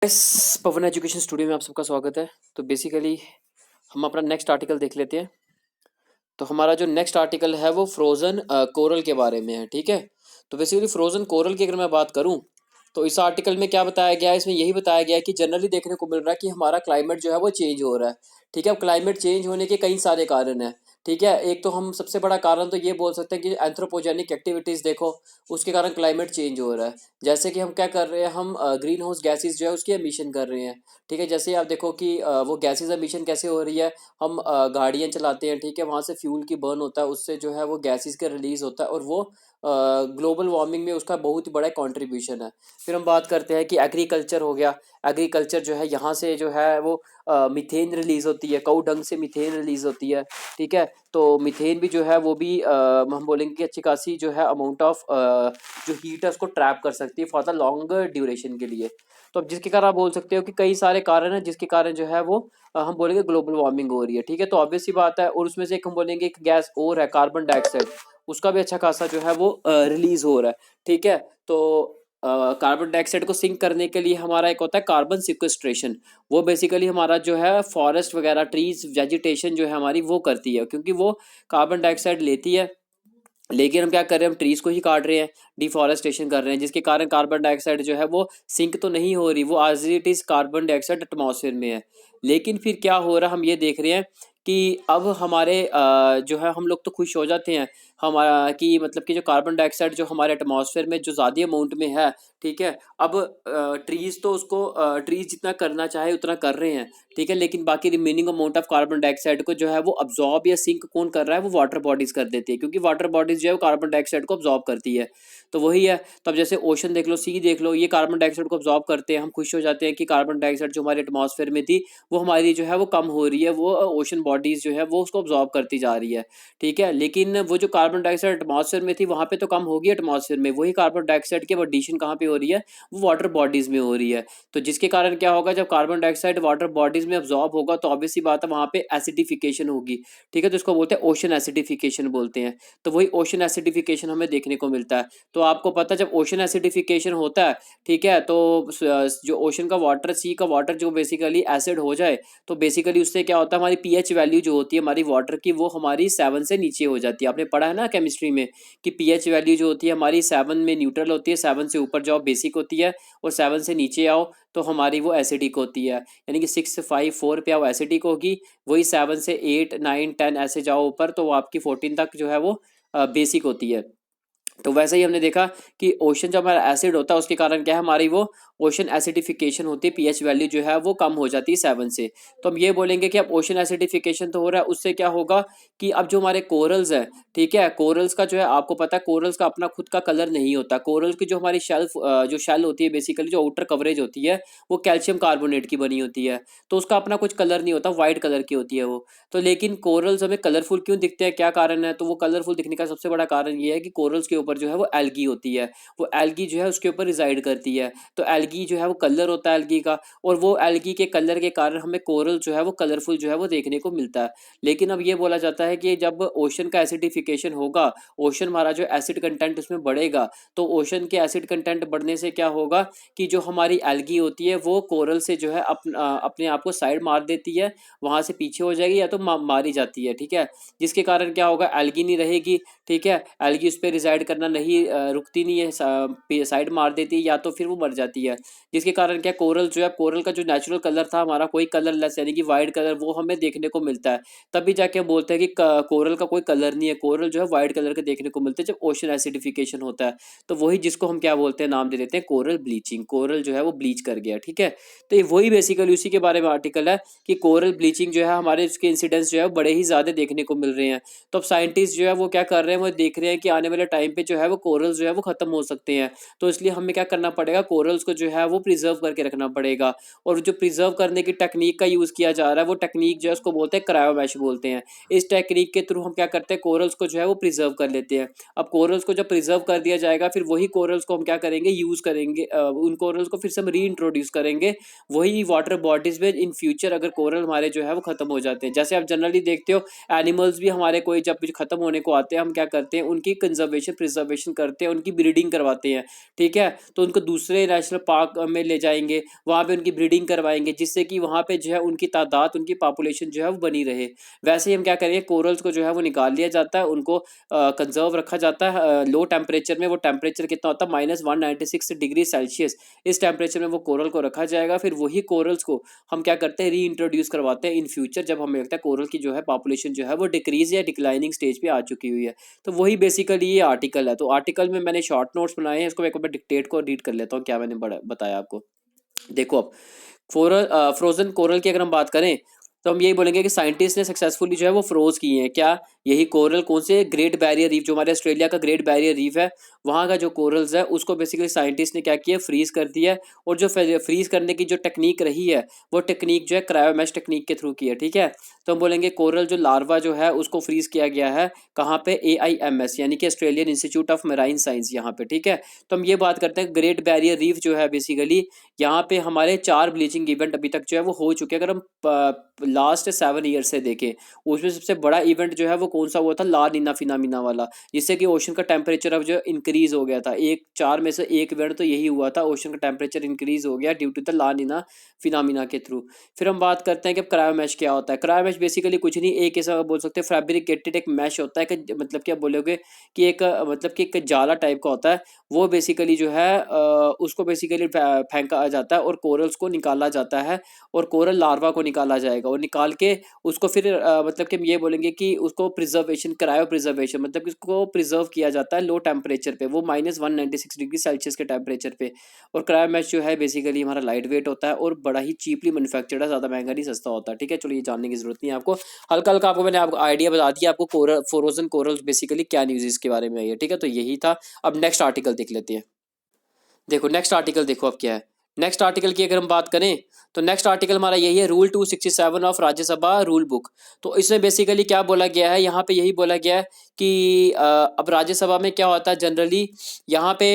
पवन education studio में आप सबका स्वागत है। तो बेसिकली हम अपना नेक्स्ट आर्टिकल देख लेते हैं। तो हमारा जो नेक्स्ट आर्टिकल है वो फ्रोज़न कोरल के बारे में है, ठीक है। तो बेसिकली फ्रोज़न कोरल की अगर मैं बात करूं तो इस आर्टिकल में क्या बताया गया है, इसमें यही बताया गया है कि जनरली देखने को मिल रहा है कि हमारा क्लाइमेट जो है वो चेंज हो रहा है, ठीक है। अब क्लाइमेट चेंज होने के कई सारे कारण हैं, ठीक है। एक तो हम सबसे बड़ा कारण तो ये बोल सकते हैं कि एंथ्रोपोजेनिक एक्टिविटीज़ देखो, उसके कारण क्लाइमेट चेंज हो रहा है। जैसे कि हम क्या कर रहे हैं, हम ग्रीन हाउस गैसेज जो है उसकी एमिशन कर रहे हैं, ठीक है। जैसे आप देखो कि वो गैसेज एमिशन कैसे हो रही है, हम गाड़ियाँ चलाते हैं, ठीक है, वहाँ से फ्यूल की बर्न होता है, उससे जो है वो गैसेस का रिलीज होता है और वो ग्लोबल वार्मिंग में उसका बहुत ही बड़ा कंट्रीब्यूशन है। फिर हम बात करते हैं कि एग्रीकल्चर हो गया। एग्रीकल्चर जो है यहाँ से जो है वो मीथेन रिलीज होती है, काऊ डंग से मीथेन रिलीज होती है, ठीक है। तो मीथेन भी जो है वो भी हम बोलेंगे कि अच्छी खासी जो है अमाउंट ऑफ जो हीट है उसको ट्रैप कर सकती है फॉर द लॉन्गर ड्यूरेशन के लिए। तो अब जिसके कारण आप बोल सकते हो कि कई सारे कारण हैं जिसके कारण जो है वो हम बोलेंगे ग्लोबल वार्मिंग हो रही है, ठीक है। तो ऑब्वियस सी बात है। और उसमें से एक हम बोलेंगे एक गैस और है कार्बन डाइऑक्साइड, उसका भी अच्छा खासा जो है वो रिलीज हो रहा है, ठीक है। तो कार्बन डाइऑक्साइड को सिंक करने के लिए हमारा एक होता है कार्बन सिक्वेस्ट्रेशन। वो बेसिकली हमारा जो है फॉरेस्ट वगैरह ट्रीज वेजिटेशन जो है हमारी वो करती है, क्योंकि वो कार्बन डाइऑक्साइड लेती है। लेकिन हम क्या कर रहे हैं, हम ट्रीज को ही काट रहे हैं, डिफॉरेस्टेशन कर रहे हैं, जिसके कारण कार्बन डाइऑक्साइड जो है वो सिंक तो नहीं हो रही, वो as it is carbon dioxide atmosphere में है। लेकिन फिर क्या हो रहा है, हम ये देख रहे हैं कि अब हमारे जो है हम लोग तो खुश हो जाते हैं हमारा कि मतलब कि जो कार्बन डाइऑक्साइड जो हमारे एटमॉस्फेयर में जो ज़्यादा अमाउंट में है, ठीक है। अब ट्रीज तो उसको ट्रीज जितना करना चाहे उतना कर रहे हैं, ठीक है। लेकिन बाकी remaining amount of carbon dioxide को जो है वो अब्जॉर्ब या सिंक कौन कर रहा है, वो वाटर बॉडीज कर देती है, क्योंकि वाटर बॉडीज जो है वो कार्बन डाइऑक्साइड को अब्जॉर्ब करती है। तो वही है। तब जैसे ओशन देख लो, सी देख लो, ये कार्बन डाइऑक्साइड को अब्जॉर्ब करते हैं, हम खुश हो जाते हैं कि कार्बन डाइऑक्साइड जो हमारे एटमॉस्फेयर में थी वो हमारी जो है वो कम हो रही है, वो ओशन बॉडीज जो है वो उसको अब्जॉर्ब करती जा रही है, ठीक है। लेकिन वो जो कार्बन डाइऑक्साइड एटमॉस्फेयर में थी वहां पे तो कम होगी एटमॉस्फेयर में, वही कार्बन डाइऑक्साइड की एडिशन कहाँ पे हो रही है, वो वाटर बॉडीज में हो रही है। तो जिसके कारण क्या होगा, जब कार्बन डाइऑक्साइड वाटर बॉडीज में अब्जॉर्ब होगा तो ऑब्वियस सी बात है वहां पे एसिडिफिकेशन होगी, ठीक है। तो इसको बोलते हैं ओशन एसिडिफिकेशन बोलते हैं। तो वही ओशन एसिडिफिकेशन हमें देखने को मिलता है। तो आपको पता है जब ओशन एसिडिफिकेशन होता है, ठीक है, तो जो ओशन का वाटर, सी का वाटर जो बेसिकली एसिड हो जाए, तो बेसिकली उससे क्या होता है, हमारी पीएच वैल्यू जो होती है हमारी वाटर की वो हमारी 7 से नीचे हो जाती है। आपने पढ़ा है ना केमिस्ट्री में कि पीएच वैल्यू जो होती है हमारी 7 में न्यूट्रल होती है, 7 से ऊपर जाओ बेसिक होती है, और 7 से नीचे आओ तो हमारी वो एसिडिक होती है। यानी कि 6 5 4 पे आओ एसिडिक होगी, वही 7 से 8 9 10 ऐसे जाओ ऊपर तो वो आपकी 14 तक जो है वो बेसिक होती है। तो वैसे ही हमने देखा कि ओशन जब हमारा एसिड होता है उसके कारण क्या है, हमारी वो ओशन एसिडिफिकेशन होती है, पीएच वैल्यू जो है वो कम हो जाती है 7 से। तो हम ये बोलेंगे कि अब ओशन एसिडिफिकेशन तो हो रहा है, उससे क्या होगा कि अब जो हमारे कोरल्स हैं, ठीक है, कोरल्स का जो है आपको पता है कोरल्स का अपना खुद का कलर नहीं होता। कोरल्स की जो हमारी शेल्फ जो शेल होती है, बेसिकली जो आउटर कवरेज होती है वो कैल्शियम कार्बोनेट की बनी होती है, तो उसका अपना कुछ कलर नहीं होता, व्हाइट कलर की होती है वो। तो लेकिन कोरल्स हमें कलरफुल क्यों दिखते हैं, क्या कारण है, तो वो कलरफुल दिखने का सबसे बड़ा कारण ये है कि कोरल्स के ऊपर जो है वो एल्गी होती है, वो एल्गी जो है उसके ऊपर रिजाइड करती है। तो एल्गी जो है वो कलर होता है एल्गी का, और वो एल्गी के कलर के कारण हमें कोरल जो है वो कलरफुल जो है वो देखने को मिलता है। लेकिन अब ये बोला जाता है कि जब ओशन का एसिडिफिकेशन होगा, ओशन हमारा जो एसिड कंटेंट उसमें बढ़ेगा, तो ओशन के एसिड कंटेंट बढ़ने से क्या होगा कि जो हमारी एल्गी होती है वो कोरल से जो है अपने आप को साइड मार देती है, वहां से पीछे हो जाएगी या तो मारी जाती है, ठीक है। जिसके कारण क्या होगा, एल्गी नहीं रहेगी, ठीक है, एल्गी उस पर रिजाइड करना नहीं रुकती नहीं है, साइड मार देती है या तो फिर वो मर जाती है। जिसके कारण क्या कोरल जो है, कोरल का जो नेचुरल कलर था हमारा कोई कलर लेस यानी कि वाइट कलर वो हमें देखने को मिलता है। तभी जाके हम बोलते हैं कि कोरल का कोई कलर नहीं है, कोरल जो है वाइट कलर के देखने को मिलते हैं जब ओशन एसिडिफिकेशन होता है। तो वही जिसको हम क्या बोलते हैं, नाम दे देते हैं कोरल ब्लीचिंग, कोरल जो है वो ब्लीच कर गया, ठीक है। तो ये वही बेसिकली उसी के बारे में आर्टिकल है कि कोरल ब्लीचिंग जो है हमारे इसके इंसिडेंट्स जो है बड़े ही ज्यादा देखने को मिल रहे हैं। तो अब साइंटिस्ट जो है वो क्या कर रहे हैं, वो देख रहे हैं कि आने वाले टाइम पे जो है वो कोरल्स जो है वो खत्म हो सकते हैं। तो इसलिए हमें क्या करना पड़ेगा, कोरल्स को जो है वो प्रिजर्व करके रखना पड़ेगा। और जो प्रिजर्व करने की टेक्निक का यूज किया जा रहा है वो टेक्निक जो है उसको बोलते हैं क्रायोमैश बोलते हैं। इस टेक्निक के थ्रू हम क्या करते हैं, कोरल्स को जो है वो प्रिजर्व कर लेते हैं। अब कोरल्स को जब प्रिजर्व कर दिया जाएगा फिर वही कोरल्स को हम क्या करेंगे, यूज करेंगे, उन कोरल्स को फिर से हम री इंट्रोड्यूस करेंगे वही वाटर बॉडीज में इन फ्यूचर, अगर कोरल हमारे जो है वो खत्म हो जाते हैं। जैसे आप जनरली देखते हो एनिमल्स भी हमारे कोई जब खत्म होने को आते हैं हम क्या करते हैं, उनकी कंजर्वेशन प्रिजर्व प्रिजर्वेशन करते हैं, उनकी ब्रीडिंग करवाते हैं, ठीक है। तो उनको दूसरे नेशनल पार्क में ले जाएंगे, वहाँ पे उनकी ब्रीडिंग करवाएंगे, जिससे कि वहाँ पे जो है उनकी तादाद, उनकी पॉपुलेशन जो है वो बनी रहे। वैसे ही हम क्या करेंगे, कोरल्स को जो है वो निकाल लिया जाता है, उनको कंजर्व रखा जाता है लो टेम्परेचर में। वो टेम्परेचर कितना होता है, -196 डिग्री सेल्सियस। इस टेम्परेचर में वो कोरल को रखा जाएगा। फिर वही कोरल्स को हम क्या करते हैं, री इंट्रोड्यूस करवाते हैं इन फ्यूचर, जब हमें लगता है कोरल की जो है पॉपुलेशन जो है वो डिक्रीज या डिक्लाइनिंग स्टेज पे आ चुकी हुई है। तो वही बेसिकली ये आर्टिकल है। तो आर्टिकल में मैंने शॉर्ट नोट्स बनाए हैं, इसको मैं एक बार डिक्टेट को रीड कर लेता हूँ, क्या मैंने बताया आपको। देखो अब फ्रोजन कोरल की अगर हम बात करें, तो हम यही बोलेंगे कि साइंटिस्ट ने सक्सेसफुली जो है वो फ्रोज किए हैं। क्या? यही कोरल कौन से, ग्रेट बैरियर रीफ, जो हमारे ऑस्ट्रेलिया का ग्रेट बैरियर रीफ है, वहाँ का जो कोरल्स है उसको बेसिकली साइंटिस्ट ने क्या किया, फ्रीज कर दिया है। और जो फ्रीज करने की जो टेक्निक रही है, वो टेक्निक जो है क्रायोमैश टेक्निक के थ्रू की है, ठीक है। तो हम बोलेंगे कोरल जो लार्वा जो है उसको फ्रीज किया गया है, कहाँ पे, AIMS यानी कि Australian institute of marine science, यहाँ पे, ठीक है। तो हम ये बात करते हैं ग्रेट बैरियर रीफ जो है बेसिकली, यहाँ पे हमारे 4 ब्लीचिंग इवेंट अभी तक जो है वो हो चुके हैं। अगर हम लास्ट 7 ईयर से देखें, उसमें सबसे बड़ा इवेंट जो है वो कौन सा हुआ था, ला नीना फिनोमिना वाला, जिससे कि ओशन का टेम्परेचर अब जो इंक्रीज हो गया था। 4 में से एक इवेंट तो यही हुआ था, ओशन का टेम्परेचर इंक्रीज हो गया due to the La Nina phenomena के थ्रू। फिर हम बात करते हैं कि क्रायोमैश क्या होता है। क्रायोमैश बेसिकली कुछ नहीं, एक ऐसा बोल सकते हैं फैब्रिकेटेड एक मैश होता है कि मतलब क्या बोलोगे कि एक मतलब कि एक जाला टाइप का होता है। वो बेसिकली जो है उसको बेसिकली फेंका जाता है और कोरल्स को निकाला जाता है, और कोरल लार्वा को निकाला जाएगा, और निकाल के उसको फिर मतलब कि हम ये बोलेंगे कि उसको प्रिजर्वेशन, क्रायो प्रिजर्वेशन, मतलब कि उसको प्रिजर्व किया जाता है लो टेम्परेचर पे, वो -196 डिग्री सेल्सियस के टेम्परेचर पे। और क्रायो मैश जो है बेसिकली हमारा लाइट वेट होता है और बड़ा ही चीपली मैन्युफैक्चर्ड है, ज़्यादा महंगा नहीं, सस्ता होता है, ठीक है। चलो ये जानने की जरूरत नहीं है आपको, हल्का हल्का आपको मैंने आपको आइडिया बता दिया आपको कोरल, फ्रोजन कोरल्स बेसिकली क्या न्यूज़ इसके बारे में आई है, ठीक है। तो यही था। अब नेक्स्ट आर्टिकल देख लेते हैं। देखो नेक्स्ट आर्टिकल, देखो अब क्या है। नेक्स्ट आर्टिकल की अगर हम बात करें, तो नेक्स्ट आर्टिकल हमारा यही है, rule 267 of Rajya Sabha rule book. तो इसमें बेसिकली क्या बोला गया है, यहाँ पे यही बोला गया है कि अब राज्यसभा में क्या होता है जनरली, यहाँ पे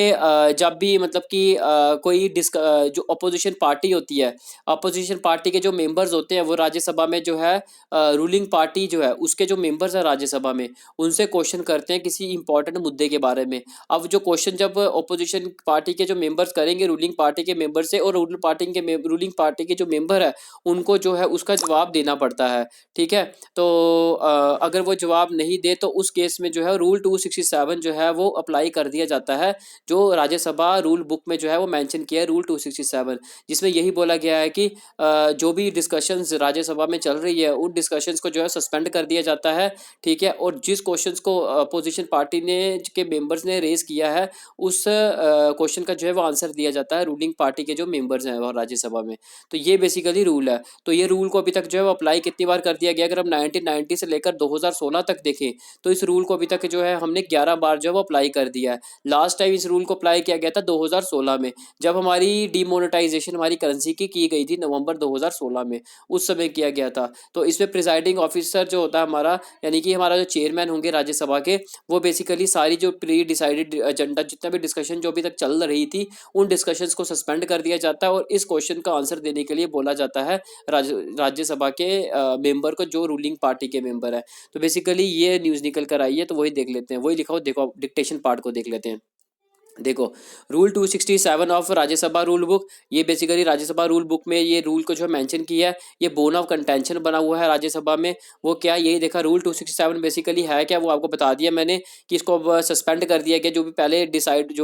जब भी मतलब कि कोई जो अपोजिशन पार्टी होती है, अपोजिशन पार्टी के जो मेंबर्स होते हैं वो राज्यसभा में जो है रूलिंग पार्टी जो है उसके जो मेंबर्स हैं राज्यसभा में, उनसे क्वेश्चन करते हैं किसी इंपॉर्टेंट मुद्दे के बारे में। अब जो क्वेश्चन जब अपोजिशन पार्टी के जो मेंबर्स करेंगे रूलिंग पार्टी के मेंबर से, और रूलिंग पार्टी के जो मेंबर है उनको जो है उसका जवाब देना पड़ता है, ठीक है। तो अगर वो जवाब नहीं दे तो उस केस में जो है रूल 267 जो है वो अप्लाई कर दिया जाता है, जो राज्यसभा रूल बुक में जो है वो मेंशन किया है रूल 267, जिसमें यही बोला गया है कि जो भी डिस्कशंस राज्यसभा में चल रही है उन डिस्कशंस को जो है सस्पेंड कर दिया जाता है, ठीक है। और जिस क्वेश्चंस को अपोजिशन पार्टी ने के मेंबर्स ने रेज किया है उस क्वेश्चन का जो है वो आंसर दिया जाता है रूलिंग पार्टी के जो मेंबर्स हैं और राज्यसभा में। तो ये बेसिकली रूल है। तो ये रूल को अभी तक जो है वो अप्लाई कितनी बार कर दिया गया, अगर हम 1990 से लेकर 2016 तक देखें तो इस रूल को अभी तक जो है हमने 11 बार जो है वो अप्लाई कर दिया है। लास्ट टाइम इस रूल को अप्लाई किया गया था 2016 में, जब हमारी डिमोनेटाइजेशन हमारी करेंसी की गई थी नवंबर 2016 में, उस समय किया गया था। तो इसमें प्रिजाइडिंग ऑफिसर जो होता है हमारा, यानी कि हमारा जो चेयरमैन होंगे राज्यसभा के, वो बेसिकली सारी जो प्री डिसाइडेड एजेंडा, जितना भी डिस्कशन जो अभी तक चल रही थी, उन डिस्कशंस को सस्पेंड कर दिया जाता है और इस क्वेश्चन का आंसर देने के लिए बोला जाता है राज्यसभा के मेंबर को, जो रूलिंग पार्टी के मेंबर है। तो बेसिकली ये न्यूज़ निकल कर आई है, तो वही देख लेते हैं, वही लिखा हो, देखो डिक्टेशन पार्ट को देख लेते हैं। देखो rule 267 of Rajya Sabha rule book, ये बेसिकली राज्यसभा रूल बुक में ये रूल को जो है मेंशन किया है, ये बोन ऑफ कंटेंशन बना हुआ है राज्यसभा में। वो क्या, यही देखा रूल 267 बेसिकली है क्या, वो आपको बता दिया मैंने कि इसको अब सस्पेंड कर दिया गया। जो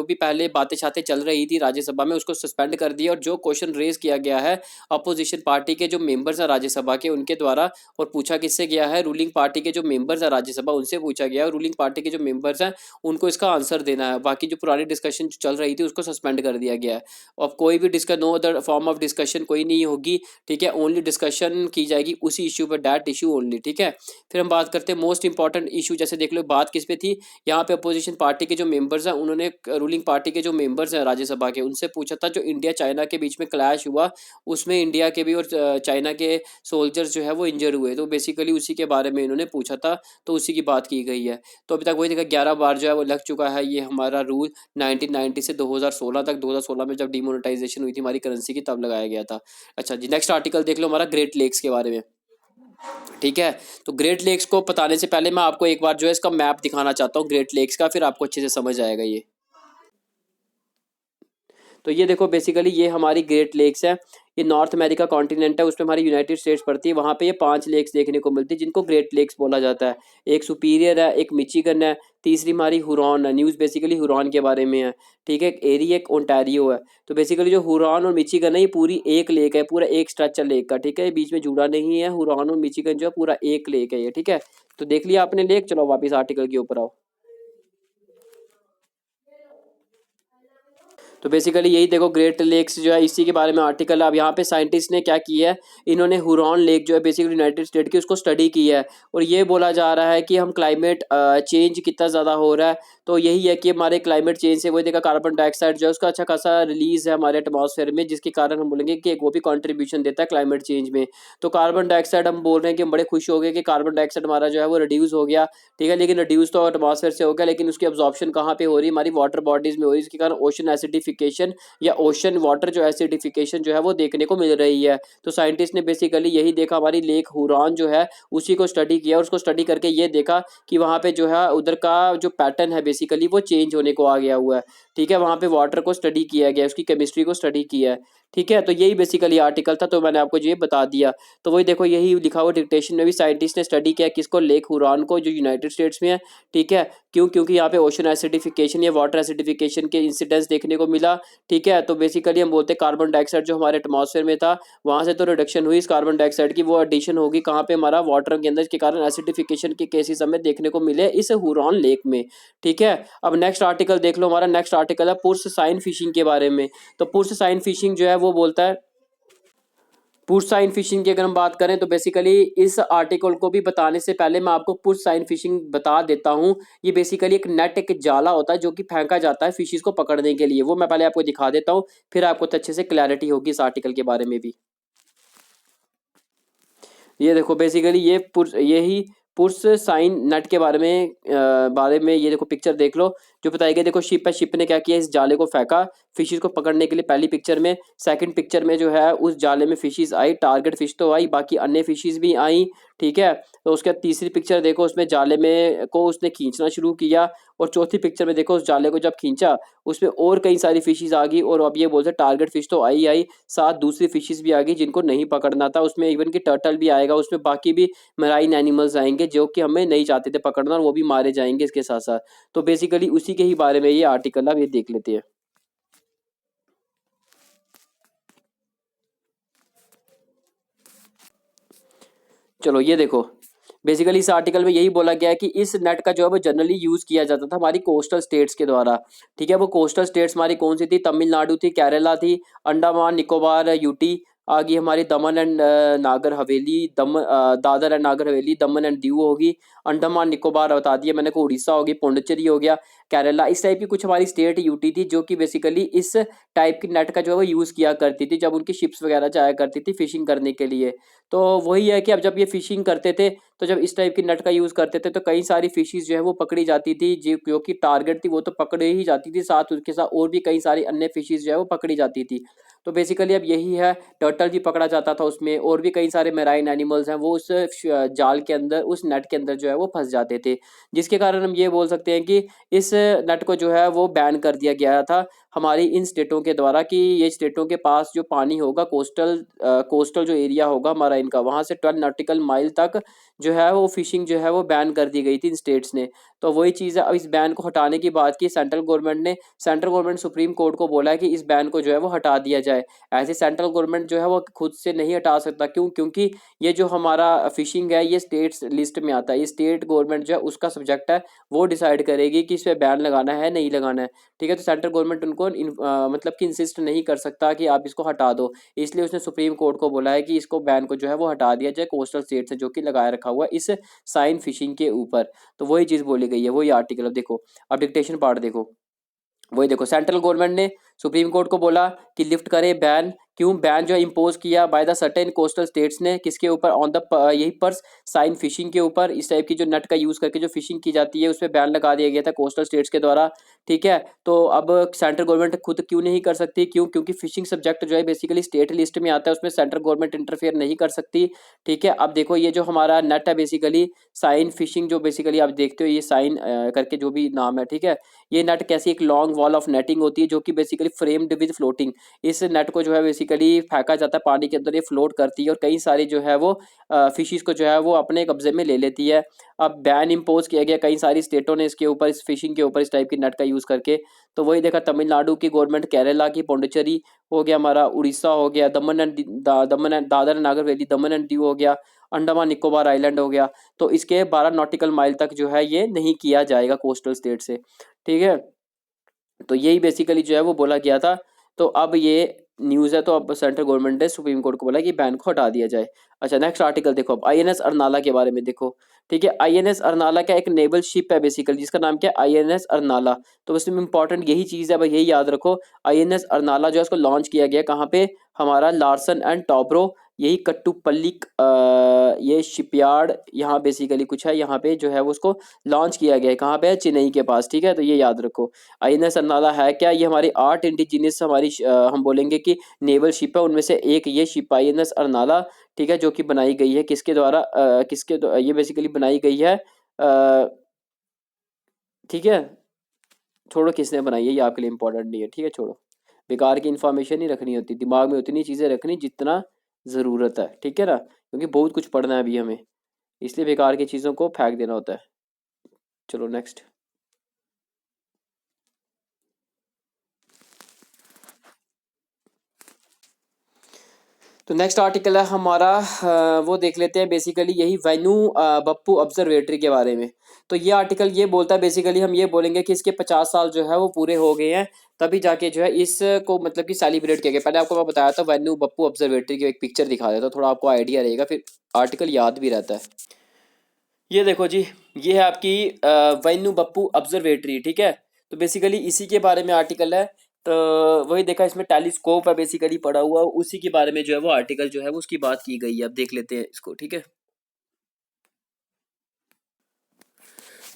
भी पहले बातें शातें चल रही थी राज्यसभा में उसको सस्पेंड कर दिया, और जो क्वेश्चन रेज किया गया है अपोजिशन पार्टी के जो मेंबर्स हैं राज्यसभा के उनके द्वारा, और पूछा किससे गया है, रूलिंग पार्टी के जो मेंबर्स हैं राज्यसभा उनसे पूछा गया है, रूलिंग पार्टी के जो मेंबर्स हैं उनको इसका आंसर देना है। बाकी जो पुरानी डिस्कशन जो चल रही थी उसको सस्पेंड कर दिया गया है। अब कोई भी no other form of discussion कोई नहीं होगी, ठीक है। ओनली डिस्कशन की जाएगी उसी इशू पर, दैट इशू ओनली, ठीक है। फिर हम बात करते हैं मोस्ट इंपॉर्टेंट इशू, जैसे देख लो बात किस पे थी, यहाँ पे अपोजिशन पार्टी के जो मेंबर्स हैं उन्होंने रूलिंग पार्टी के जो मेंबर्स हैं राज्यसभा के उनसे पूछा था, जो इंडिया चाइना के बीच में क्लैश हुआ उसमें इंडिया के भी और चाइना के सोल्जर्स जो है वो इंजर्ड हुए, तो बेसिकली उसी के बारे में इन्होंने पूछा था, तो उसी की बात की गई है। तो अभी तक वही देखा 11 बार जो है वो लग चुका है ये हमारा रूल, 1990 से 2016 तक। 2016 में जब डिमोनेटाइजेशन हुई थी हमारी करेंसी की, तब लगाया गया था। अच्छा जी, नेक्स्ट आर्टिकल देख लो हमारा ग्रेट लेक्स के बारे में। ठीक है। तो ग्रेट लेक्स को बताने से पहले मैं आपको एक बार जो है इसका मैप दिखाना चाहता हूँ ग्रेट लेक्स का, फिर आपको अच्छे से समझ आएगा ये। तो ये देखो बेसिकली ये हमारी ग्रेट लेक्स है। ये नॉर्थ अमेरिका कॉन्टिनेंट है, उसमें हमारी यूनाइटेड स्टेट्स पड़ती है। वहाँ पे ये 5 लेक्स देखने को मिलती है जिनको ग्रेट लेक्स बोला जाता है। एक सुपीरियर है, एक मिचिगन है, तीसरी हमारी हुरॉन है। न्यूज़ बेसिकली हुरॉन के बारे में है, ठीक है। एक एरी, एक ओंटारियो है। तो बेसिकली जो हुरॉन और मिचिगन है ये पूरी एक लेक है, पूरा एक स्ट्रक्चर लेक का, ठीक है। बीच में जुड़ा नहीं है। हुरॉन और मिचिगन जो है पूरा एक लेक है ये, ठीक है। तो देख लिया आपने लेक। चलो वापिस आर्टिकल के ऊपर आओ। तो बेसिकली यही देखो ग्रेट लेक्स जो है इसी के बारे में आर्टिकल है। अब यहाँ पे साइंटिस्ट ने क्या किया है, इन्होंने हुरॉन लेक जो है बेसिकली यूनाइटेड स्टेट की उसको स्टडी किया है। और ये बोला जा रहा है कि हम क्लाइमेट चेंज कितना ज़्यादा हो रहा है। तो यही है कि हमारे क्लाइमेट चेंज से वही देखा कार्बन डाइऑक्साइड जो है उसका अच्छा खासा रिलीज है हमारे एटमॉस्फेयर में, जिसके कारण हम बोलेंगे कि वो भी कॉन्ट्रीब्यूशन देता है क्लाइमेट चेंज में। तो कार्बन डाइऑक्साइड हम बोल रहे हैं कि हम बड़े खुश हो गए कि कार्बन डाइऑक्साइड हमारा जो है वो रिड्यूस हो गया, ठीक है। लेकिन रिड्यूस तो एटमॉस्फेयर से हो गया, लेकिन उसकी अब्जॉर्प्शन कहाँ पे हो रही है, हमारी वाटर बॉडीज में हो रही है। इसके कारण ओशन एसिडिफिकेशन या ओशन वाटर जो एसिडिफिकेशन जो है वो देखने को मिल रही है। तो साइंटिस्ट ने बेसिकली यही देखा, हमारी लेक हुरॉन जो है उसी को स्टडी किया और उसको स्टडी करके ये देखा कि वहाँ पे जो है उधर का जो पैटर्न है बेसिकली वो चेंज होने को आ गया हुआ है, ठीक है। वहाँ पे वाटर को स्टडी किया गया, उसकी केमिस्ट्री को स्टडी किया है, ठीक है। तो यही बेसिकली आर्टिकल था, तो मैंने आपको ये बता दिया। तो वही देखो यही लिखा हुआ डिक्टेशन में भी साइंटिस्ट ने स्टडी किया किसको, लेक हुरॉन को, जो यूनाइटेड स्टेट्स में है, ठीक है। क्यों? क्योंकि यहाँ पे ओशन एसिडिफिकेशन या वाटर एसिडिफिकेशन के इंसिडेंट्स देखने को मिला, ठीक है। तो बेसिकली हम बोलते हैं कार्बन डाइऑक्साइड जो हमारे एटमॉस्फेयर में था वहाँ से तो रिडक्शन हुई इस कार्बन डाइऑक्साइड की, वो एडिशन होगी कहाँ पे, हमारा वाटर के अंदर, के कारण एसिडिफिकेशन के केसेस हमें देखने को मिले इस हुरॉन लेक में, ठीक है। अब नेक्स्ट आर्टिकल देख लो, हमारा नेक्स्ट आर्टिकल है पुर्स साइन फिशिंग के बारे में। तो पुर्स साइन फिशिंग जो है वो बोलता है, पुर्साइन फिशिंग की अगर हम बात करें तो बेसिकली इस आर्टिकल को भी बताने से पहले मैं आपको पुर्साइन फिशिंग बता देता हूँ। ये बेसिकली एक नेट, एक जाला होता है जो कि फेंका जाता है फिशेस को पकड़ने के लिए। वो मैं पहले आपको दिखा देता हूँ, फिर आपको अच्छे से क्लैरिटी होगी इस आर्टिकल के बारे में भी। ये देखो बेसिकली ये यही पुर्स साइन नेट के बारे में ये देखो पिक्चर देख लो जो बताई गई। देखो शिप है, शिप ने क्या किया, इस जाले को फेंका फिशेस को पकड़ने के लिए पहली पिक्चर में। सेकंड पिक्चर में जो है उस जाले में फिशेस आई, टारगेट फिश तो आई, बाकी अन्य फिशेस भी आई, ठीक है। तो उसके बाद तीसरी पिक्चर देखो, उसमें जाले में को उसने खींचना शुरू किया। और चौथी पिक्चर में देखो उस जाले को जब खींचा उसमें और कई सारी फिशेस आ गई। और अब ये बोलते टारगेट फिश तो आई, साथ दूसरी फिशेस भी आ गई जिनको नहीं पकड़ना था। उसमें इवन की टर्टल भी आएगा, उसमें बाकी भी मराइन एनिमल्स आएंगे जो कि हमें नहीं चाहते थे पकड़ना, और वो भी मारे जाएंगे इसके साथ साथ। तो बेसिकली उसी के ही बारे में ये आर्टिकल अब ये देख लेते हैं। चलो ये देखो बेसिकली इस आर्टिकल में यही बोला गया है कि इस नेट का जो है वो जनरली यूज किया जाता था हमारी कोस्टल स्टेट्स के द्वारा, ठीक है। वो कोस्टल स्टेट्स हमारी कौन सी थी, तमिलनाडु थी, केरला थी, अंडमान निकोबार, यूटी आ गई हमारी, दमन and Nagar Haveli, Dadar and Nagar Haveli, Daman and Diu होगी, अंडमान निकोबार बता दिया मैंने को, उड़ीसा होगी, पुडुचेरी हो गया, केरला। इस टाइप की कुछ हमारी स्टेट यूटी थी जो कि बेसिकली इस टाइप की नेट का जो है वो यूज किया करती थी जब उनकी शिप्स वगैरह जाया करती थी फिशिंग करने के लिए। तो वही है कि अब जब ये फिशिंग करते थे तो जब इस टाइप की नेट का यूज करते थे तो कई सारी फिशेस जो है वो पकड़ी जाती थी, जो कि टारगेट थी वो तो पकड़ी ही जाती थी, साथ उसके साथ और भी कई सारी अन्य फिशेस जो है वो पकड़ी जाती थी। तो बेसिकली अब यही है, टर्टल भी पकड़ा जाता था उसमें, और भी कई सारे मेराइन एनिमल्स हैं वो उस जाल के अंदर, उस नेट के अंदर जो है वो फंस जाते थे। जिसके कारण हम ये बोल सकते हैं कि इस नेट को जो है वो बैन कर दिया गया था हमारी इन स्टेटों के द्वारा, कि ये स्टेटों के पास जो पानी होगा, कोस्टल जो एरिया होगा हमारा इनका, वहां से 12 नॉटिकल माइल तक जो है वो फिशिंग जो है वो बैन कर दी गई थी इन स्टेट्स ने। तो वही चीज़ है, अब इस बैन को हटाने की बात की सेंट्रल गवर्नमेंट ने। सेंट्रल गवर्नमेंट सुप्रीम कोर्ट को बोला है कि इस बैन को जो है वो हटा दिया जाए। ऐसे सेंट्रल गवर्नमेंट जो है वो खुद से नहीं हटा सकता, क्यों? क्योंकि ये जो हमारा फिशिंग है ये स्टेट्स लिस्ट में आता है, ये स्टेट गवर्नमेंट जो है उसका सब्जेक्ट है, वो डिसाइड करेगी कि इस पर बैन लगाना है नहीं लगाना है, ठीक है। तो सेंट्रल गवर्नमेंट उनको मतलब कि इंसिस्ट नहीं कर सकता कि आप इसको हटा दो, इसलिए उसने सुप्रीम कोर्ट को बोला है कि इसको बैन को जो है वो हटा दिया जाए कोस्टल स्टेट से जो कि लगाए रखा हुआ है इस साइन फिशिंग के ऊपर। तो वही चीज़ बोली गई है, वही आर्टिकल। अब देखो अब डिक्टेशन पार्ट देखो, वही देखो सेंट्रल गवर्नमेंट ने सुप्रीम कोर्ट को बोला कि लिफ्ट करे बैन। क्यों बैन जो है इम्पोज किया by the certain coastal states ने, किसके ऊपर, ऑन द यही पर्स साइन फिशिंग के ऊपर, इस टाइप की जो नट का यूज करके जो फिशिंग की जाती है उस पर बैन लगा दिया गया था कोस्टल स्टेट्स के द्वारा। ठीक है, तो अब सेंट्रल गवर्नमेंट खुद क्यों नहीं कर सकती, क्यों, क्योंकि फिशिंग सब्जेक्ट जो है बेसिकली स्टेट लिस्ट में आता है, उसमें सेंट्रल गवर्नमेंट इंटरफेयर नहीं कर सकती। ठीक है, अब देखो ये जो हमारा नेट है बेसिकली साइन फिशिंग, जो बेसिकली आप देखते हो ये साइन करके जो भी नाम है, ठीक है, ये नेट कैसी एक लॉन्ग वॉल ऑफ नेटिंग होती है जो कि बेसिकली फ्रेम्ड विद फ्लोटिंग। इस नेट को जो है बेसिकली फेंका जाता है पानी के अंदर, ये फ्लोट करती है और कई सारी जो है वो फिशिस को जो है वो अपने कब्जे में ले लेती है। अब बैन इम्पोज किया गया कई सारी स्टेटों ने इसके ऊपर, इस फिशिंग के ऊपर, इस टाइप की नेट का यूज करके। तो वही देखा, तमिलनाडु की गवर्नमेंट, केरला की पौंडीचेरी हो गया हमारा, उड़ीसा हो गया, दमन एंड दादर एंड नागर वैली, दमन एंड दीव हो गया, अंडमान निकोबार आइलैंड हो गया। तो इसके 12 नॉटिकल माइल तक जो है ये नहीं किया जाएगा कोस्टल स्टेट से। ठीक है, तो यही बेसिकली जो है वो बोला गया था। तो अब ये न्यूज़ है, तो अब सेंट्रल गवर्नमेंट ने सुप्रीम कोर्ट को बोला कि बैन को हटा दिया जाए। अच्छा, नेक्स्ट आर्टिकल देखो, अब आईएनएस अरनाला के बारे में देखो। ठीक है, आईएनएस अरनाला का एक नेवल शिप है बेसिकली, जिसका नाम क्या है, आईएनएस अरनाला। तो इसमें इंपॉर्टेंट यही चीज़ है भाई, यही याद रखो। आईएनएस अरनाला जो है उसको लॉन्च किया गया कहाँ पे, हमारा लार्सन एंड टॉब्रो, यही कट्टुपल्ली ये शिपयार्ड यहाँ बेसिकली कुछ है, यहाँ पे जो है वो उसको लॉन्च किया गया है, कहाँ पे है, चेन्नई के पास। ठीक है, तो ये याद रखो। आईएनएस अरनाला है क्या, ये हमारी 8 इंडिजिनियस हमारी हम बोलेंगे कि नेवल शिप है, उनमें से एक ये शिप आईएनएस अरनाला। ठीक है, जो कि बनाई गई है किसके द्वारा, ये बेसिकली बनाई गई है ठीक है, छोड़ो किसने बनाई है, ये आपके लिए इंपॉर्टेंट नहीं है। ठीक है, छोड़ो, बेकार की इन्फॉर्मेशन नहीं रखनी होती दिमाग में, उतनी चीज़ें रखनी जितना ज़रूरत है। ठीक है ना, क्योंकि बहुत कुछ पढ़ना है अभी हमें, इसलिए बेकार की चीज़ों को फेंक देना होता है। चलो नेक्स्ट। तो नेक्स्ट आर्टिकल है हमारा, वो देख लेते हैं बेसिकली, यही वैन्यू बप्पू ऑब्जर्वेटरी के बारे में। तो ये आर्टिकल ये बोलता है बेसिकली, हम ये बोलेंगे कि इसके 50 साल जो है वो पूरे हो गए हैं, तभी जाके जो है इसको मतलब कि सेलिब्रेट किया गया। पहले आपको मैं बताया था वैन्यू बप्पू ऑब्जर्वेटरी की एक पिक्चर दिखा देता, थोड़ा आपको आइडिया रहेगा, फिर आर्टिकल याद भी रहता है। ये देखो जी, ये है आपकी वैन्यू बप्पू ऑब्जर्वेटरी। ठीक है, तो बेसिकली इसी के बारे में आर्टिकल है। तो वही देखा, इसमें टेलीस्कोप है बेसिकली पड़ा हुआ, उसी के बारे में जो है वो आर्टिकल जो है वो उसकी बात की गई है। अब देख लेते हैं इसको। ठीक है,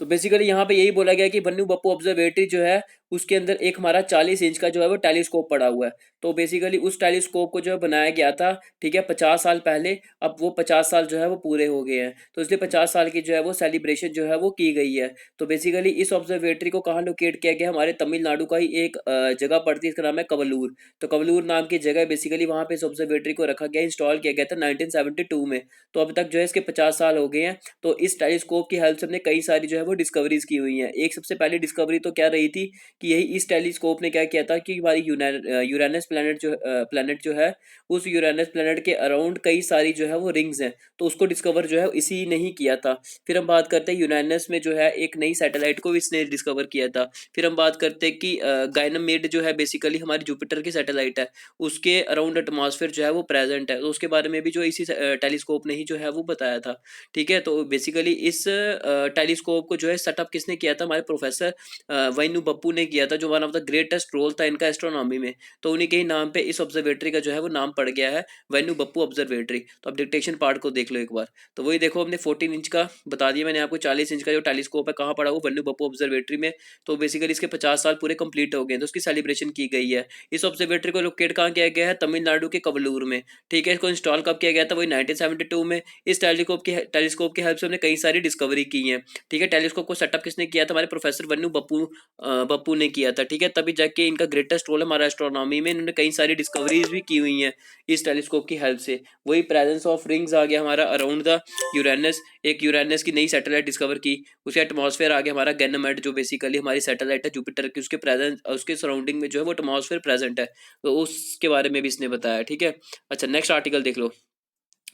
तो बेसिकली यहाँ पे यही बोला गया कि बन्नू बप्पू ऑब्जर्वेटरी जो है उसके अंदर एक हमारा 40 इंच का जो है वो टेलीस्कोप पड़ा हुआ है। तो बेसिकली उस टेलीस्कोप को जो है बनाया गया था, ठीक है, 50 साल पहले। अब वो 50 साल जो है वो पूरे हो गए हैं, तो इसलिए 50 साल की जो है वो सेलिब्रेशन जो है वो की गई है। तो बेसिकली इस ऑब्जर्वेटरी को कहाँ लोकेट किया गया, हमारे तमिलनाडु का ही एक जगह पड़ती है, इसका नाम है कवलूर। तो कवलूर नाम की जगह बेसिकली वहाँ पे इस ऑब्जर्वेटरी को रखा गया, इंस्टॉल किया गया था 1972 में। तो अब तक जो है इसके 50 साल हो गए हैं। तो इस टेलीस्कोप की हेल्प से हमने कई सारी जो है वो डिस्कवरीज की हुई हैं। एक सबसे पहली डिस्कवरी तो क्या रही थी कि यही इस टेलीस्कोप ने क्या किया था कि हमारी यूरेनस प्लेनेट जो है, उस यूरेनस प्लेनेट के अराउंड कई सारी जो है वो रिंग्स हैं, तो उसको डिस्कवर जो है इसी ने ही किया था। फिर हम बात करते हैं यूरेनस में जो है एक नई सैटेलाइट को इसने डिस्कवर किया था। फिर हम बात करते हैं कि गायनामेड जो है बेसिकली हमारी जुपिटर की सैटेलाइट है, उसके अराउंड एटमॉस्फेयर जो है वो प्रेजेंट है, तो उसके बारे में भी जो इसी टेलीस्कोप ने ही जो है वो बताया था। ठीक है, तो बेसिकली इस टेलीस्कोप को जो है सेटअप किसने किया था, हमारे प्रोफेसर वैन्यू बप्पू ने किया था, जो one of the greatest role था इनका एस्ट्रोनॉमी में। तो उन्हीं के ही नाम पे इस ऑब्जर्वेटरी का जो है वो नाम पड़ गया है वैन्यू बप्पू ऑब्जर्वेटरी। तो अब डिटेक्शन पार्ट को देख लो एक बार। तो वही देखो, हमने 14 इंच का बता दिया मैंने आपको, 40 इंच का जो टेलीस्कोप है कहाँ पड़ा हुआ, वैन्यू बप्पू ऑब्जर्वेटरी में। तो बेसिकली इसके 50 साल पूरे कंप्लीट हो गए, तो उसकी सेलिब्रेशन की गई है। इस ऑब्जर्वेटरी को लोकेट कहाँ किया गया है, तमिलनाडु के कवलूर में। ठीक है, इसको इंस्टॉल कब किया गया था, वही 1972 में। इस टेलीस्कोप की हेल्प से हमने कई सारी डिस्कवरी की हैं। ठीक है, टेलीस्कोप को सेटअप किसने किया था, हमारे प्रोफेसर वन्नू बप्पू ने किया था। ठीक है, तभी जाके इनका ग्रेटेस्ट रोल है हमारा एस्ट्रोनॉमी में, इन्होंने कई सारी डिस्कवरीज भी की हुई हैं इस टेलीस्कोप की हेल्प से। वही प्रेजेंस ऑफ रिंग्स आ गया हमारा अराउंड द यूरेनस, एक यूरेनस की नई सैटेलाइट डिस्कवर की, उसका एटमॉस्फेयर आ गया हमारा गैनोमेड, जो बेसिकली हमारी सैटेलाइट है जुपिटर की, उसके प्रेजेंस, उसके सराउंडिंग में जो है वो एटमॉस्फेयर प्रेजेंट है, तो उसके बारे में भी इसने बताया। ठीक है, अच्छा नेक्स्ट आर्टिकल देख लो।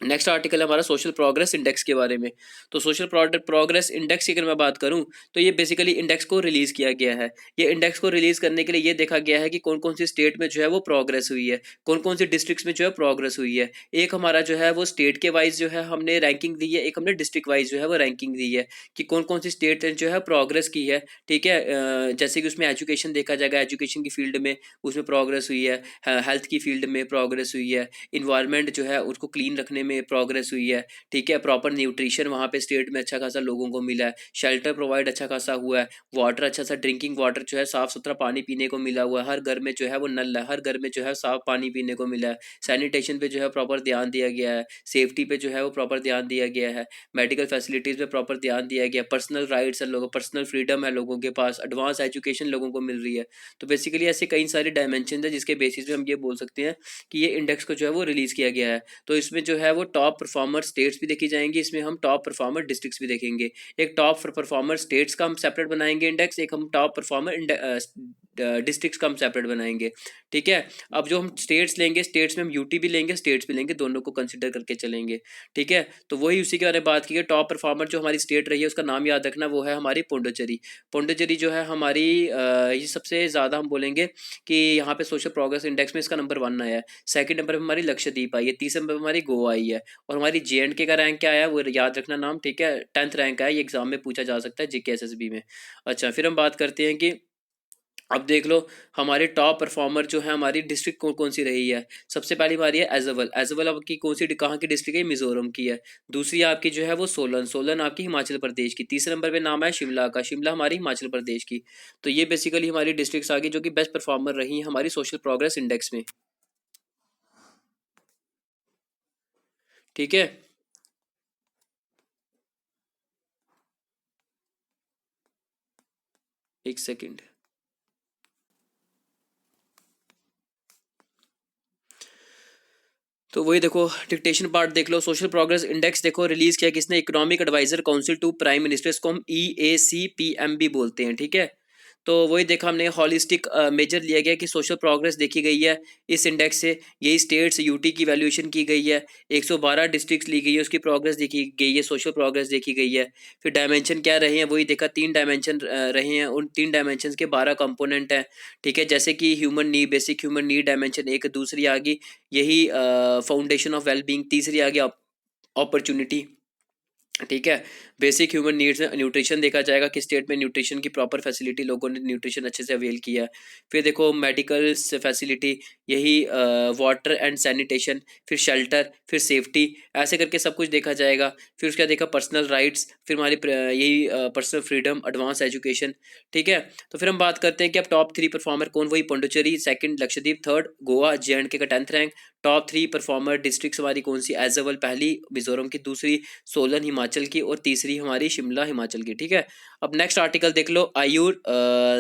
नेक्स्ट आर्टिकल है हमारा सोशल प्रोग्रेस इंडेक्स के बारे में। तो सोशल प्रोग्रेस इंडेक्स की अगर मैं बात करूं तो ये बेसिकली इंडेक्स को रिलीज किया गया है। ये इंडेक्स को रिलीज करने के लिए ये देखा गया है कि कौन कौन सी स्टेट में जो है वो प्रोग्रेस हुई है, कौन कौन सी डिस्ट्रिक्ट्स में जो है प्रोग्रेस हुई है। एक हमारा जो है वो स्टेट के वाइज जो है हमने रैंकिंग दी है, एक हमने डिस्ट्रिक्ट वाइज जो है वो रैंकिंग दी है कि कौन कौन सी स्टेट ने जो है प्रोग्रेस की है। ठीक है, जैसे कि उसमें एजुकेशन देखा जाएगा, एजुकेशन की फील्ड में उसमें प्रोग्रेस हुई है, हेल्थ की फील्ड में प्रोग्रेस हुई है, इन्वायरमेंट जो है उसको क्लीन रखने में प्रोग्रेस हुई है। ठीक है, प्रॉपर न्यूट्रिशन वहाँ पे स्टेट में अच्छा खासा लोगों को मिला है, शेल्टर प्रोवाइड अच्छा खासा हुआ है, वाटर अच्छा सा ड्रिंकिंग वाटर जो है साफ सुथरा पानी पीने को मिला हुआ है, हर घर में जो है वो नल है, हर घर में जो है साफ पानी पीने को मिला है, सैनिटेशन पे जो है प्रॉपर ध्यान दिया गया है, सेफ्टी पे जो है वो प्रॉपर ध्यान दिया गया है, मेडिकल फैसिलिटीज़ पे प्रॉपर ध्यान दिया गया, पर्सनल राइट्स है लोगों, पर्सनल फ्रीडम है लोगों के पास, एडवांस एजुकेशन लोगों को मिल रही है। तो बेसिकली ऐसे कई सारे डायमेंशन है जिसके बेसिस पे हम ये बोल सकते हैं कि ये इंडेक्स को जो है वो रिलीज किया गया है। तो इसमें जो है वो टॉप परफॉर्मर स्टेट्स भी देखी जाएंगी, इसमें हम टॉप परफॉर्मर डिस्ट्रिक्ट्स भी देखेंगे। एक टॉप परफॉर्मर स्टेट्स का हम सेपरेट बनाएंगे इंडेक्स, एक हम टॉप परफॉर्मर डिस्ट्रिक्ट्स का हम सेपरेट बनाएंगे। ठीक है, अब जो हम स्टेट्स लेंगे, स्टेट्स में हम यूटी भी लेंगे, स्टेट्स भी लेंगे, दोनों को कंसिडर करके चलेंगे। ठीक है, तो वही उसी के बारे में बात की है। टॉप परफॉर्मर जो हमारी स्टेट रही है उसका नाम याद रखना, वो है हमारी पुडुचेरी। पुडुचेरी जो है हमारी ये सबसे ज़्यादा हम बोलेंगे कि यहाँ पे सोशल प्रोग्रेस इंडेक्स में इसका नंबर 1 आया है। सेकंड नंबर पर हमारी लक्षद्वीप आई है, तीसरे नंबर पर हमारी गोवा आई है, और हमारी जे&के का रैंक क्या आया है वो याद रखना नाम। ठीक है, 10th रैंक आया, ये एग्जाम में पूछा जा सकता है जीके एसएसबी में। अच्छा, फिर हम बात करते हैं कि अब देख लो हमारे टॉप परफॉर्मर जो है हमारी डिस्ट्रिक्ट कौन कौन सी रही है। सबसे पहली हमारी है एजवल। एजवल आपकी कौन सी कहाँ की डिस्ट्रिक्ट है? मिजोरम की है। दूसरी आपकी जो है वो सोलन। सोलन आपकी हिमाचल प्रदेश की। तीसरे नंबर पे नाम है शिमला का। शिमला हमारी हिमाचल प्रदेश की। तो ये बेसिकली हमारी डिस्ट्रिक्ट्स आ गई जो कि बेस्ट परफॉर्मर रही हैं हमारी सोशल प्रोग्रेस इंडेक्स में। ठीक है, एक सेकेंड। तो वही देखो, डिक्टेशन पार्ट देख लो। सोशल प्रोग्रेस इंडेक्स देखो रिलीज किया किसने? Economic advisor council to prime minister, इसको हम EACPM भी बोलते हैं। ठीक है, तो वही देखा हमने, हॉलिस्टिक मेजर लिया गया कि सोशल प्रोग्रेस देखी गई है इस इंडेक्स से। यही स्टेट्स यूटी की वैल्यूएशन की गई है, 112 डिस्ट्रिक्ट्स ली गई है, उसकी प्रोग्रेस देखी गई है, सोशल प्रोग्रेस देखी गई है। फिर डायमेंशन क्या रहे हैं वही देखा, 3 डायमेंशन रहे हैं, उन 3 डायमेंशन के 12 कंपोनेंट हैं। ठीक है, जैसे कि human need, basic human need dimension एक, दूसरी आ गई यही फाउंडेशन ऑफ वेलबींग, तीसरी आ गई अपॉर्चुनिटी। ठीक है, बेसिक ह्यूमन नीड्स में न्यूट्रिशन देखा जाएगा कि स्टेट में न्यूट्रिशन की प्रॉपर फैसिलिटी, लोगों ने न्यूट्रिशन अच्छे से अवेल किया है। फिर देखो मेडिकल फैसिलिटी, यही वाटर एंड सैनिटेशन, फिर शेल्टर, फिर सेफ्टी, ऐसे करके सब कुछ देखा जाएगा। फिर उसके बाद देखा पर्सनल राइट्स, फिर हमारी यही पर्सनल फ्रीडम, एडवांस एजुकेशन। ठीक है, तो फिर हम बात करते हैं कि अब टॉप 3 परफॉर्मर कौन? वही पुडुचेरी, सेकंड लक्षद्वीप, थर्ड गोवा, जे&के का 10th rank. Top 3 performer districts हमारी कौन सी? एजवल पहली, मिजोरम की दूसरी, सोलन हिमाचल की, और तीसरी हमारी शिमला हिमाचल की। ठीक है, अब नेक्स्ट आर्टिकल देख लो, आयुर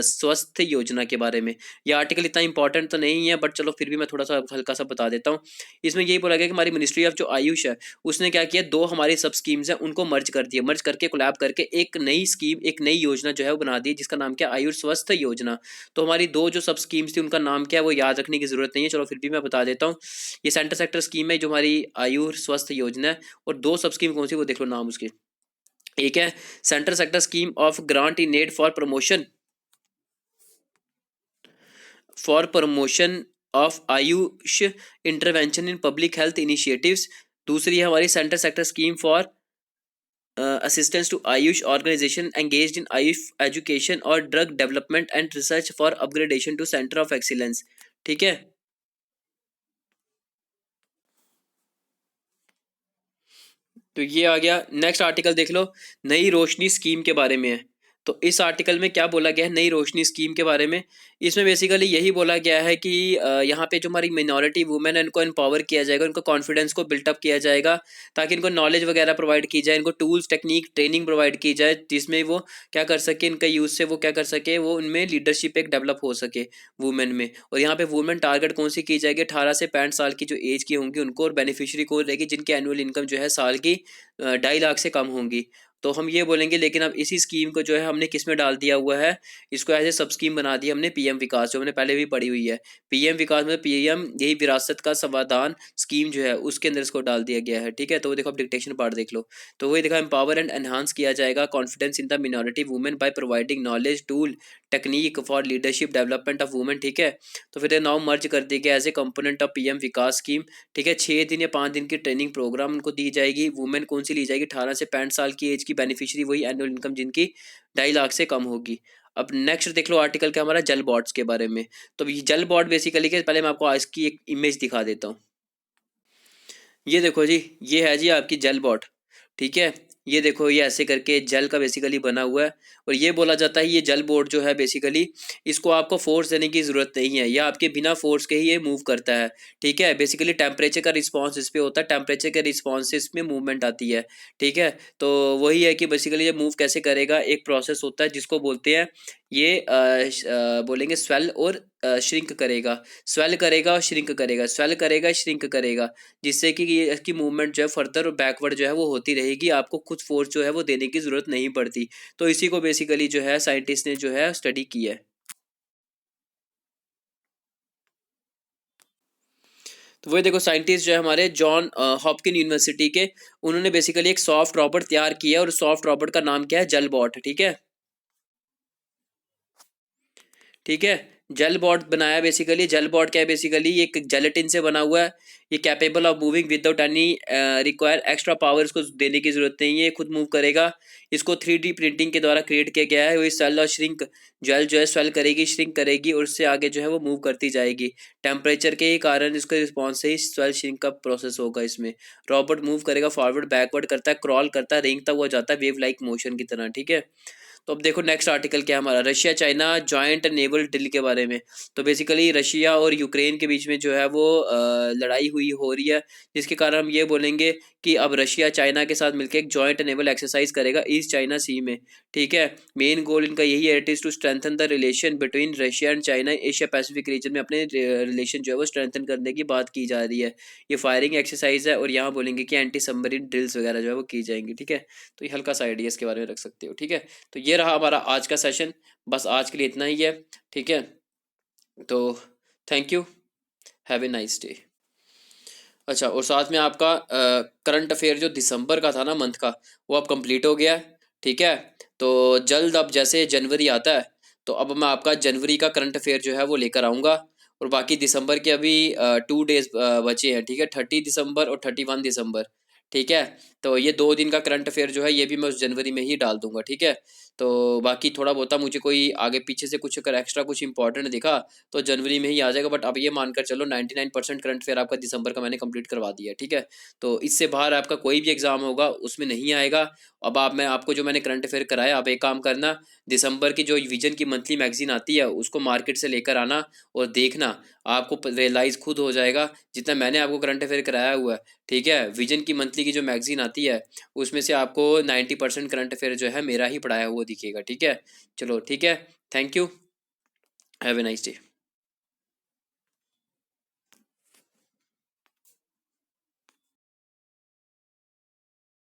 स्वस्थ योजना के बारे में। ये आर्टिकल इतना इंपॉर्टेंट तो नहीं है, बट चलो फिर भी मैं थोड़ा सा हल्का सा बता देता हूँ। इसमें यही बोला गया कि हमारी मिनिस्ट्री ऑफ जो आयुष है उसने क्या किया, 2 हमारी सब स्कीम्स हैं उनको मर्ज कर दिया, मर्ज करके कोलैब करके एक नई स्कीम, एक नई योजना जो है वो बना दी, जिसका नाम क्या? आयुर स्वस्थ योजना। तो हमारी 2 जो सब स्कीम्स थी उनका नाम क्या है वो याद रखने की जरूरत नहीं है, चलो फिर भी मैं बता देता हूँ। ये सेंटर सेक्टर स्कीम है जो हमारी आयुर स्वस्थ योजना है, और 2 सब स्कीम कौन सी वो देख लो नाम उसके। एक है central sector scheme of grant in aid for promotion of Ayush intervention in public health initiatives. दूसरी है हमारी central sector scheme for assistance to Ayush organisation engaged in Ayush education और drug development and research for upgradation to centre of excellence. ठीक है, तो ये आ गया। Next article देख लो, नई रोशनी स्कीम के बारे में है। तो इस आर्टिकल में क्या बोला गया है नई रोशनी स्कीम के बारे में? इसमें बेसिकली यही बोला गया है कि यहाँ पे जो हमारी मिनॉरिटी वुमेन है इनको एम्पावर किया जाएगा, उनको कॉन्फिडेंस को बिल्टअप किया जाएगा, ताकि इनको नॉलेज वगैरह प्रोवाइड की जाए, इनको टूल्स टेक्निक ट्रेनिंग प्रोवाइड की जाए, जिसमें वो क्या कर सके, इनका यूज से वो क्या कर सके, वो उनमें लीडरशिप एक डेवलप हो सके वुमेन में। और यहाँ पे वुमेन टारगेट कौन सी की जाएगी? 18 से 65 साल की जो एज की होंगी उनको, और बेनिफिशियरी कौन रहेगी? जिनकी एनुअल इनकम जो है साल की 2.5 लाख से कम होंगी। तो हम ये बोलेंगे लेकिन अब इसी स्कीम को जो है हमने किस में डाल दिया हुआ है, इसको एज ए सब स्कीम बना दी हमने पीएम विकास, जो हमने पहले भी पढ़ी हुई है। पीएम विकास में पीएम यही विरासत का समाधान स्कीम जो है उसके अंदर इसको डाल दिया गया है, ठीक है। तो वो देखो, अब डिक्टेशन पार्ट देख लो। तो वही देखो, एम्पावर एंड एनहांस किया जाएगा confidence in the minority women by providing knowledge tool technique for leadership development of women, ठीक है। तो फिर नाउ मर्ज कर दिया गया as a component of PM Vikas scheme, ठीक है। 6 दिन या 5 दिन की ट्रेनिंग प्रोग्राम उनको दी जाएगी। वुमेन कौन सी ली जाएगी, 18 से 65 साल की एज की बेनिफिशियरी, वही एनुअल इनकम जिनकी 2.5 लाख से कम होगी। अब नेक्स्ट देख लो आर्टिकल क्या हमारा, जल बोर्ड्स के बारे में। तो ये जल बोर्ड बेसिकली के पहले मैं आपको इसकी एक इमेज दिखा देता हूँ। ये देखो जी, ये है जी आपकी जल बोट, ठीक है। ये देखो, ये ऐसे करके जल का बेसिकली बना हुआ है। और ये बोला जाता है ये जल बोट जो है बेसिकली, इसको आपको फोर्स देने की जरूरत नहीं है, या आपके बिना फोर्स के ही ये मूव करता है, ठीक है। बेसिकली टेम्परेचर का रिस्पांस इस पे होता है, टेम्परेचर के रिस्पांस से इसमें मूवमेंट आती है, ठीक है। तो वही है कि बेसिकली ये मूव कैसे करेगा, एक प्रोसेस होता है जिसको बोलते हैं ये बोलेंगे स्वेल और श्रिंक करेगा, स्वेल करेगा और श्रिंक करेगा, स्वेल करेगा श्रिंक करेगा, जिससे कि ये इसकी मूवमेंट जो है फर्दर और बैकवर्ड जो है वो होती रहेगी, आपको कुछ फोर्स जो है वो देने की जरूरत नहीं पड़ती। तो इसी को बेसिकली जो है साइंटिस्ट ने जो है स्टडी की है। तो वही देखो, साइंटिस्ट जो है हमारे जॉन हॉपकिन यूनिवर्सिटी के, उन्होंने बेसिकली एक सॉफ्ट रॉबोट तैयार किया, और सॉफ्ट रॉबोट का नाम क्या है, जल बॉट, ठीक है। ठीक है, जेल बॉट बनाया। बेसिकली जेल बॉट क्या है, बेसिकली ये एक जेलेटिन से बना हुआ है। ये capable of moving without any require extra power, इसको देने की जरूरत नहीं है, ये खुद मूव करेगा। इसको 3D प्रिंटिंग के द्वारा क्रिएट किया गया है। वही सेल और श्रिंक, जेल जो है स्वेल करेगी, श्रिंक करेगी, और उससे आगे जो है वो मूव करती जाएगी। टेम्परेचर के ही कारण इसके रिस्पॉन्स से ही स्वेल श्रिंक का प्रोसेस होगा। इसमें रोबोट मूव करेगा, फॉरवर्ड बैकवर्ड करता है, क्रॉल करता है, रेंगता हुआ जाता है वेव लाइक मोशन की तरह, ठीक है। तो अब देखो नेक्स्ट आर्टिकल क्या है हमारा, Russia China joint naval drill के बारे में। तो बेसिकली रशिया और यूक्रेन के बीच में जो है वो लड़ाई हुई हो रही है, जिसके कारण हम ये बोलेंगे कि अब रशिया चाइना के साथ मिलकर एक जॉइंट नेवल एक्सरसाइज करेगा ईस्ट चाइना सी में, ठीक है। मेन गोल इनका यही है, it is to strengthen the relation between Russia and China Asia Pacific region में, अपने रिलेशन जो है वो स्ट्रेंथन करने की बात की जा रही है। ये फायरिंग एक्सरसाइज है, और यहाँ बोलेंगे कि एंटी सबमरीन ड्रिल्स वगैरह जो है वो की जाएंगी, ठीक है। तो ये हल्का सा आइडिया इसके बारे में रख सकते हो, ठीक है। तो ये रहा हमारा आज का सेशन, बस आज के लिए इतना ही है, ठीक है। तो thank you, have a nice day. अच्छा, और साथ में आपका करंट अफेयर जो दिसंबर का था ना, मंथ का, वो अब कंप्लीट हो गया है, ठीक है। तो जल्द अब जैसे जनवरी आता है, तो अब मैं आपका जनवरी का करंट अफेयर जो है वो लेकर आऊँगा। और बाकी दिसंबर के अभी 2 डेज बचे हैं, ठीक है, 30 दिसंबर और 31 दिसंबर, ठीक है। तो ये 2 दिन का करंट अफेयर जो है ये भी मैं उस जनवरी में ही डाल दूंगा, ठीक है। तो बाकी थोड़ा बहुत मुझे कोई आगे पीछे से कुछ अगर एक्स्ट्रा कुछ इंपॉर्टेंट दिखा तो जनवरी में ही आ जाएगा, बट अब ये मानकर चलो 99% करंट अफेयर आपका दिसंबर का मैंने कंप्लीट करवा दिया है, ठीक है। तो इससे बाहर आपका कोई भी एग्जाम होगा उसमें नहीं आएगा। अब आप, मैं आपको जो मैंने करंट अफेयर कराया, आप एक काम करना, दिसंबर की जो विजन की मंथली मैगजीन आती है उसको मार्केट से लेकर आना और देखना, आपको रियलाइज खुद हो जाएगा जितना मैंने आपको करंट अफेयर कराया हुआ है, ठीक है। विजन की मंथली की जो मैगजीन आती है उसमें से आपको 90% करंट अफेयर जो है मेरा ही पढ़ाया हुआ दिखेगा, ठीक है। चलो ठीक है, thank you, have a nice day.